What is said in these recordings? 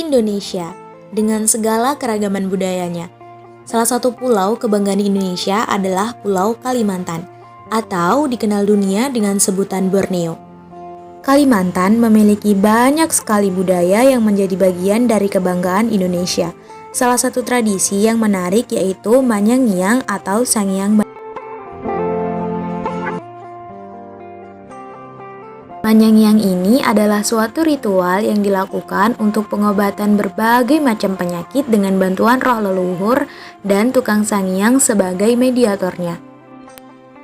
Indonesia dengan segala keragaman budayanya. Salah satu pulau kebanggaan Indonesia adalah Pulau Kalimantan atau dikenal dunia dengan sebutan Borneo. Kalimantan memiliki banyak sekali budaya yang menjadi bagian dari kebanggaan Indonesia. Salah satu tradisi yang menarik yaitu Manyang-nyang atau Sangiang. Manyang-nyang ini adalah suatu ritual yang dilakukan untuk pengobatan berbagai macam penyakit dengan bantuan roh leluhur dan tukang sangiang sebagai mediatornya.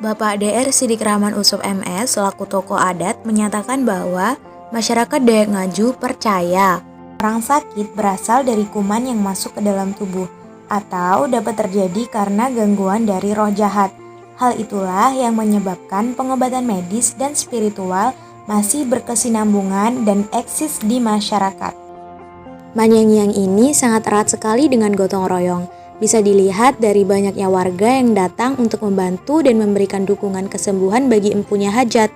Bapak Dr. Sidik Rahman Usop MS selaku tokoh adat menyatakan bahwa masyarakat Dayak Ngaju percaya orang sakit berasal dari kuman yang masuk ke dalam tubuh atau dapat terjadi karena gangguan dari roh jahat. Hal itulah yang menyebabkan pengobatan medis dan spiritual masih berkesinambungan dan eksis di masyarakat. Manyang-nyang ini sangat erat sekali dengan gotong royong. Bisa dilihat dari banyaknya warga yang datang untuk membantu dan memberikan dukungan kesembuhan bagi empunya hajat.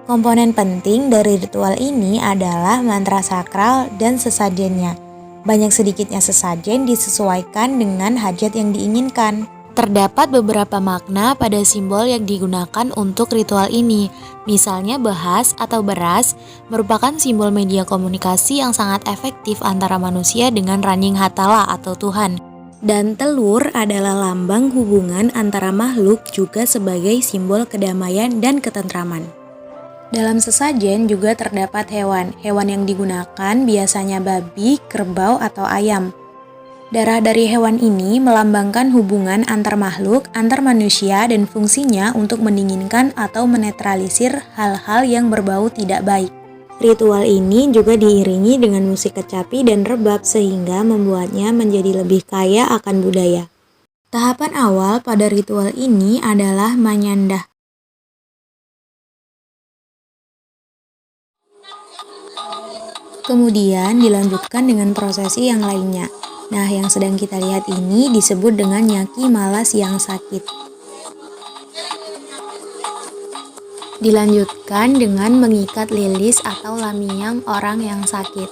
Komponen penting dari ritual ini adalah mantra sakral dan sesajennya. Banyak sedikitnya sesajen disesuaikan dengan hajat yang diinginkan. Terdapat beberapa makna pada simbol yang digunakan untuk ritual ini. Misalnya bahas atau beras merupakan simbol media komunikasi yang sangat efektif antara manusia dengan Ranjing Hatala atau Tuhan. Dan telur adalah lambang hubungan antara makhluk juga sebagai simbol kedamaian dan ketentraman. Dalam sesajen juga terdapat hewan. Hewan yang digunakan biasanya babi, kerbau, atau ayam. Darah dari hewan ini melambangkan hubungan antar makhluk, antar manusia, dan fungsinya untuk mendinginkan atau menetralisir hal-hal yang berbau tidak baik. Ritual ini juga diiringi dengan musik kecapi dan rebab sehingga membuatnya menjadi lebih kaya akan budaya. Tahapan awal pada ritual ini adalah manyandah. Kemudian dilanjutkan dengan prosesi yang lainnya. Nah, yang sedang kita lihat ini disebut dengan nyaki malas yang sakit. Dilanjutkan dengan mengikat lilis atau lamiang orang yang sakit.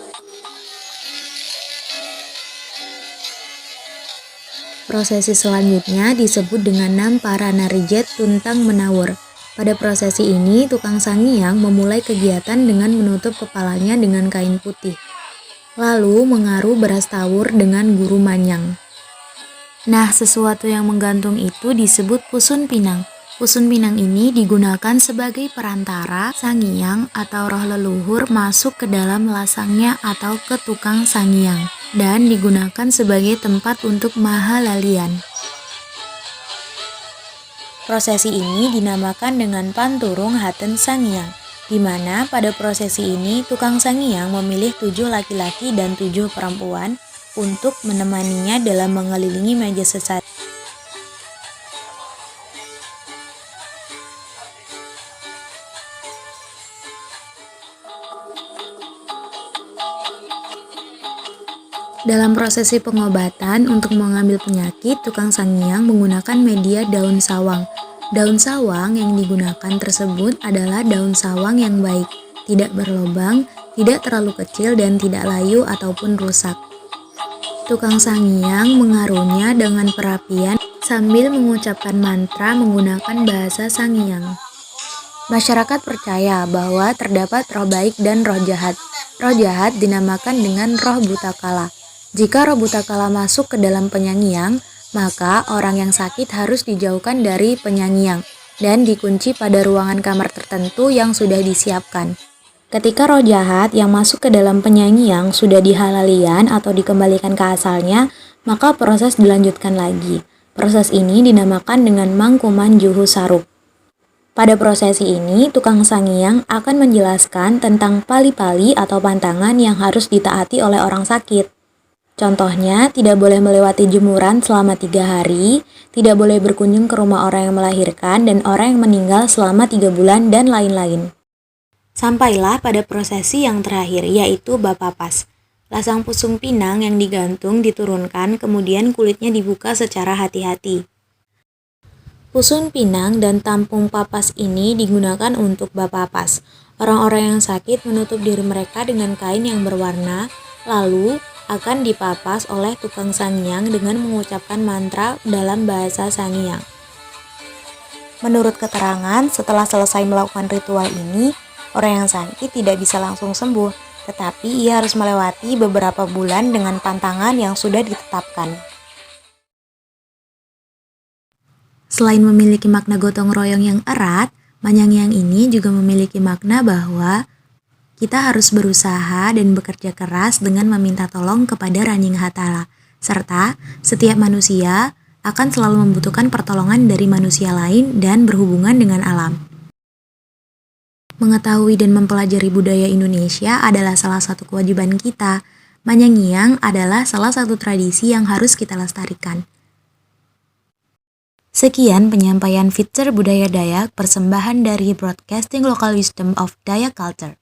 Prosesi selanjutnya disebut dengan Namparana-rijet Tuntang Menawur. Pada prosesi ini, tukang sangiang memulai kegiatan dengan menutup kepalanya dengan kain putih. Lalu mengaruh beras tawur dengan guru manyang. Nah, sesuatu yang menggantung itu disebut pusun pinang. Pusun pinang ini digunakan sebagai perantara sangiang atau roh leluhur masuk ke dalam lasangnya atau ke tukang sangiang dan digunakan sebagai tempat untuk mahalalian. Prosesi ini dinamakan dengan Panturung Haten Sangiang, di mana pada prosesi ini tukang sangiang memilih 7 laki-laki dan 7 perempuan untuk menemaninya dalam mengelilingi meja sesajen. Dalam prosesi pengobatan untuk mengambil penyakit, tukang sangiang menggunakan media daun sawang. Daun sawang yang digunakan tersebut adalah daun sawang yang baik, tidak berlubang, tidak terlalu kecil dan tidak layu ataupun rusak. Tukang sangiang mengaruhnya dengan perapian sambil mengucapkan mantra menggunakan bahasa sangiang. Masyarakat percaya bahwa terdapat roh baik dan roh jahat. Roh jahat dinamakan dengan roh butakala. Jika roh butakala masuk ke dalam penyangiang, maka orang yang sakit harus dijauhkan dari penyangiang dan dikunci pada ruangan kamar tertentu yang sudah disiapkan. Ketika roh jahat yang masuk ke dalam penyangiang sudah dihalalian atau dikembalikan ke asalnya, maka proses dilanjutkan lagi. Proses ini dinamakan dengan Mangkuman Juhu Saruk. Pada prosesi ini, tukang sangiang akan menjelaskan tentang pali-pali atau pantangan yang harus ditaati oleh orang sakit. Contohnya, tidak boleh melewati jemuran selama 3 hari, tidak boleh berkunjung ke rumah orang yang melahirkan dan orang yang meninggal selama 3 bulan, dan lain-lain. Sampailah pada prosesi yang terakhir, yaitu Bapapas. Lasang pusung pinang yang digantung diturunkan, kemudian kulitnya dibuka secara hati-hati. Pusun pinang dan tampung papas ini digunakan untuk Bapapas. Orang-orang yang sakit menutup diri mereka dengan kain yang berwarna, lalu akan dipapas oleh tukang sangyang dengan mengucapkan mantra dalam bahasa Sangiang. Menurut keterangan, setelah selesai melakukan ritual ini, orang yang sakit tidak bisa langsung sembuh, tetapi ia harus melewati beberapa bulan dengan pantangan yang sudah ditetapkan. Selain memiliki makna gotong royong yang erat, Manyangyang ini juga memiliki makna bahwa kita harus berusaha dan bekerja keras dengan meminta tolong kepada Ranjinghatala, serta setiap manusia akan selalu membutuhkan pertolongan dari manusia lain dan berhubungan dengan alam. Mengetahui dan mempelajari budaya Indonesia adalah salah satu kewajiban kita. Manyangyang adalah salah satu tradisi yang harus kita lestarikan. Sekian penyampaian feature budaya Dayak persembahan dari Broadcasting Local Wisdom of Dayak Culture.